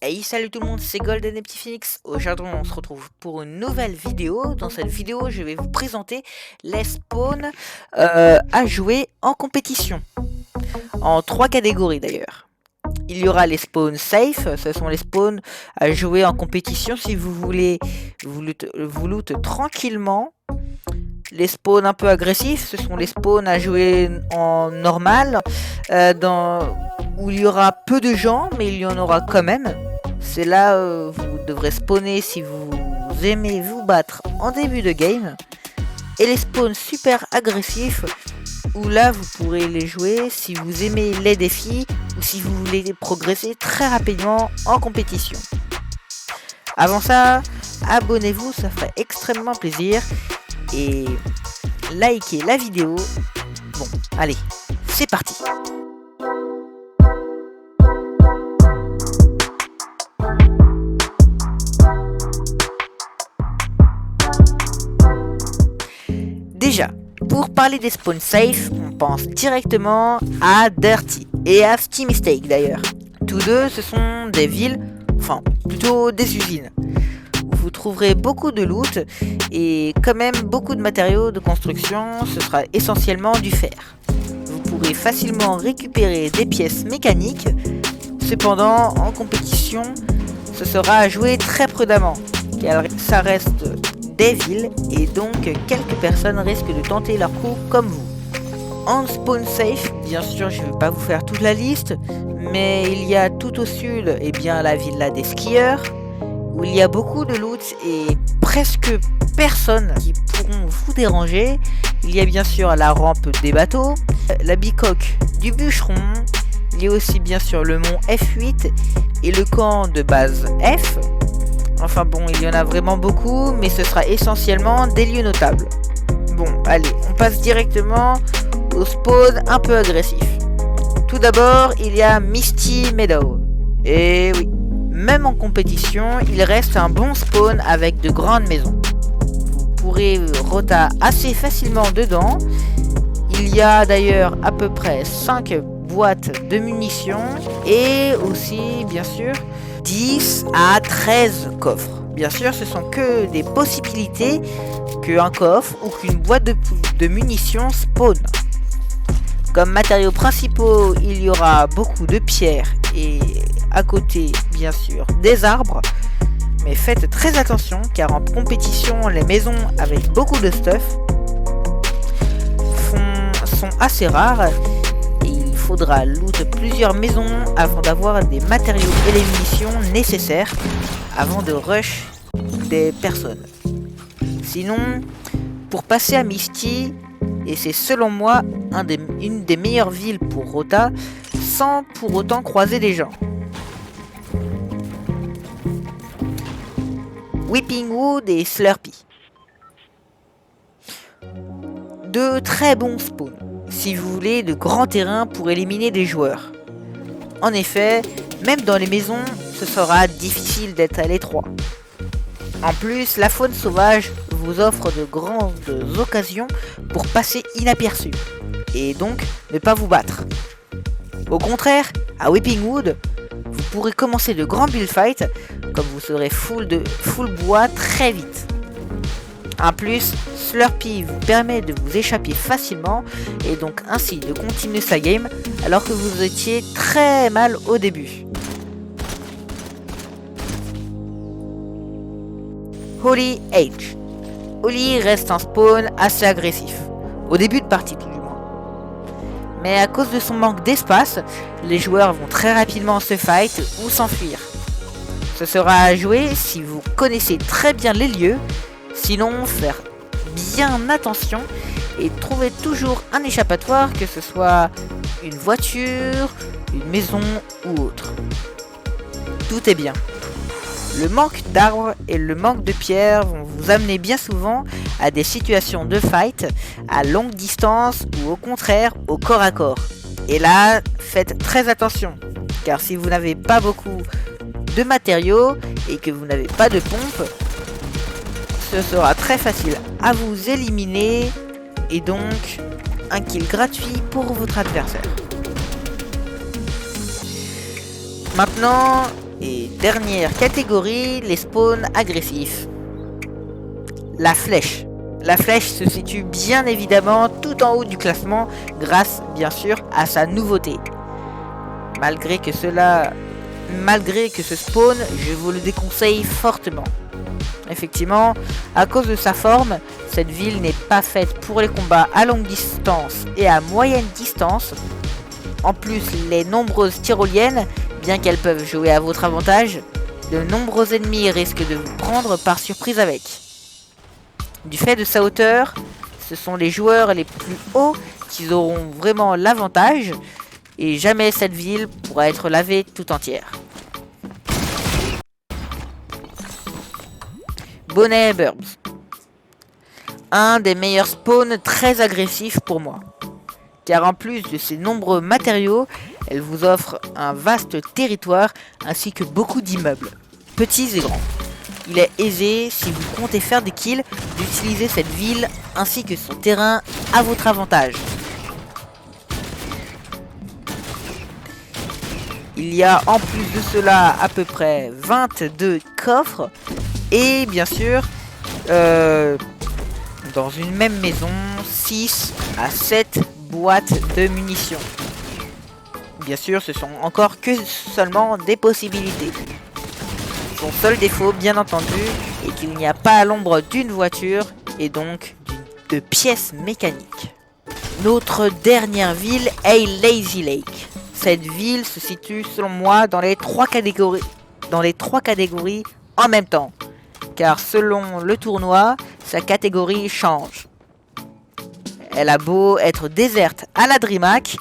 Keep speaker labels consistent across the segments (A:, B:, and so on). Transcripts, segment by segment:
A: Hey, salut tout le monde, c'est Golden et Petit Phoenix. Aujourd'hui, on se retrouve pour une nouvelle vidéo. Dans cette vidéo, je vais vous présenter les spawns à jouer en compétition. En trois catégories d'ailleurs. Il y aura les spawns safe, ce sont les spawns à jouer en compétition si vous voulez vous loot tranquillement. Les spawns un peu agressifs, ce sont les spawns à jouer en normal, où il y aura peu de gens, mais il y en aura quand même. C'est là où vous devrez spawner si vous aimez vous battre en début de game. Et les spawns super agressifs, où là vous pourrez les jouer si vous aimez les défis ou si vous voulez progresser très rapidement en compétition. Avant ça, abonnez-vous, ça ferait extrêmement plaisir. Et likez la vidéo. Bon, allez, c'est parti. Déjà, pour parler des spawns safe, on pense directement à Dirty et à Steam Mistake d'ailleurs. Tous deux, ce sont des villes, enfin plutôt des usines, où vous trouverez beaucoup de loot et quand même beaucoup de matériaux de construction. Ce sera essentiellement du fer. Vous pourrez facilement récupérer des pièces mécaniques. Cependant, en compétition, ce sera à jouer très prudemment, car ça reste des villes et donc quelques personnes risquent de tenter leur coup comme vous. En spawn safe, bien sûr je ne vais pas vous faire toute la liste, mais il y a tout au sud la villa des skieurs, où il y a beaucoup de loot et presque personne qui pourront vous déranger. Il y a bien sûr la rampe des bateaux, la bicoque du bûcheron, il y a aussi bien sûr le mont F8 et le camp de base F. Enfin bon, il y en a vraiment beaucoup, mais ce sera essentiellement des lieux notables. Bon, allez, on passe directement au spawn un peu agressif. Tout d'abord, il y a Misty Meadow. Et oui, même en compétition, il reste un bon spawn avec de grandes maisons. Vous pourrez rota assez facilement dedans. Il y a d'ailleurs à peu près 5 boîtes de munitions et aussi, bien sûr, 10 à 13 coffres. Bien sûr, ce sont que des possibilités qu'un coffre ou qu'une boîte de munitions spawn. Comme matériaux principaux, il y aura beaucoup de pierres et à côté, bien sûr, des arbres. Mais faites très attention car en compétition, les maisons avec beaucoup de stuff sont assez rares. Il faudra loot plusieurs maisons avant d'avoir des matériaux et les munitions nécessaires avant de rush des personnes. Sinon, pour passer à Misty, et c'est selon moi une des meilleures villes pour Rota, sans pour autant croiser des gens. Weeping Wood et Slurpee. Deux très bons spawns si vous voulez de grands terrains pour éliminer des joueurs. En effet, même dans les maisons, ce sera difficile d'être à l'étroit. En plus, la faune sauvage vous offre de grandes occasions pour passer inaperçu et donc ne pas vous battre. Au contraire, à Weeping Wood, vous pourrez commencer de grands build fights comme vous serez full bois très vite. En plus, Slurpee vous permet de vous échapper facilement et donc ainsi de continuer sa game alors que vous étiez très mal au début. Holy H. Holy reste un spawn assez agressif, au début de partie tout du moins. Mais à cause de son manque d'espace, les joueurs vont très rapidement se fight ou s'enfuir. Ce sera à jouer si vous connaissez très bien les lieux. Sinon, faire bien attention et trouver toujours un échappatoire, que ce soit une voiture, une maison ou autre. Tout est bien. Le manque d'arbres et le manque de pierres vont vous amener bien souvent à des situations de fight à longue distance ou au contraire au corps à corps. Et là, faites très attention, car si vous n'avez pas beaucoup de matériaux et que vous n'avez pas de pompe, ce sera très facile à vous éliminer et donc un kill gratuit pour votre adversaire. Maintenant, Et dernière catégorie, les spawns agressifs. La flèche. La flèche se situe bien évidemment tout en haut du classement grâce bien sûr à sa nouveauté. Malgré que ce spawn, je vous le déconseille fortement. Effectivement, à cause de sa forme, cette ville n'est pas faite pour les combats à longue distance et à moyenne distance. En plus, les nombreuses tyroliennes, bien qu'elles peuvent jouer à votre avantage, de nombreux ennemis risquent de vous prendre par surprise avec. Du fait de sa hauteur, ce sont les joueurs les plus hauts qui auront vraiment l'avantage et jamais cette ville pourra être lavée tout entière. Bonnet Burbs. Un des meilleurs spawns très agressifs pour moi. Car en plus de ses nombreux matériaux, elle vous offre un vaste territoire ainsi que beaucoup d'immeubles, petits et grands. Il est aisé, si vous comptez faire des kills, d'utiliser cette ville ainsi que son terrain à votre avantage. Il y a en plus de cela à peu près 22 coffres et bien sûr, dans une même maison, 6 à 7 boîtes de munitions. Bien sûr, ce sont encore que seulement des possibilités. Son seul défaut, bien entendu, est qu'il n'y a pas l'ombre d'une voiture et donc de pièces mécaniques. Notre dernière ville est Lazy Lake. Cette ville se situe selon moi dans les trois catégories en même temps. Car selon le tournoi, sa catégorie change. Elle a beau être déserte à la DreamHack,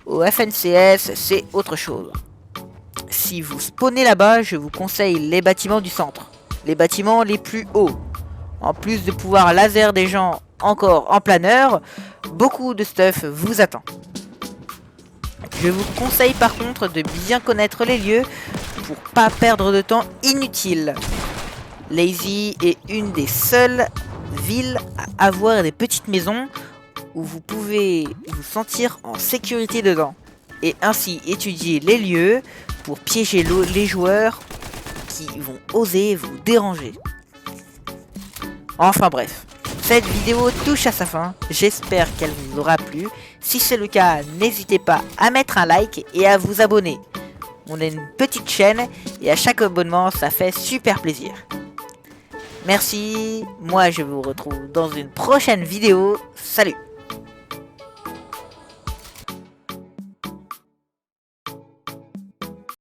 A: au FNCS c'est autre chose. Si vous spawnez là-bas, je vous conseille les bâtiments du centre, les bâtiments les plus hauts. En plus de pouvoir laser des gens encore en planeur, beaucoup de stuff vous attend. Je vous conseille par contre de bien connaître les lieux pour pas perdre de temps inutile. Lazy est une des seules villes à avoir des petites maisons où vous pouvez vous sentir en sécurité dedans et ainsi étudier les lieux pour piéger les joueurs qui vont oser vous déranger. Enfin bref, cette vidéo touche à sa fin, j'espère qu'elle vous aura plu. Si c'est le cas, n'hésitez pas à mettre un like et à vous abonner. On est une petite chaîne et à chaque abonnement ça fait super plaisir. Merci, moi je vous retrouve dans une prochaine vidéo, salut!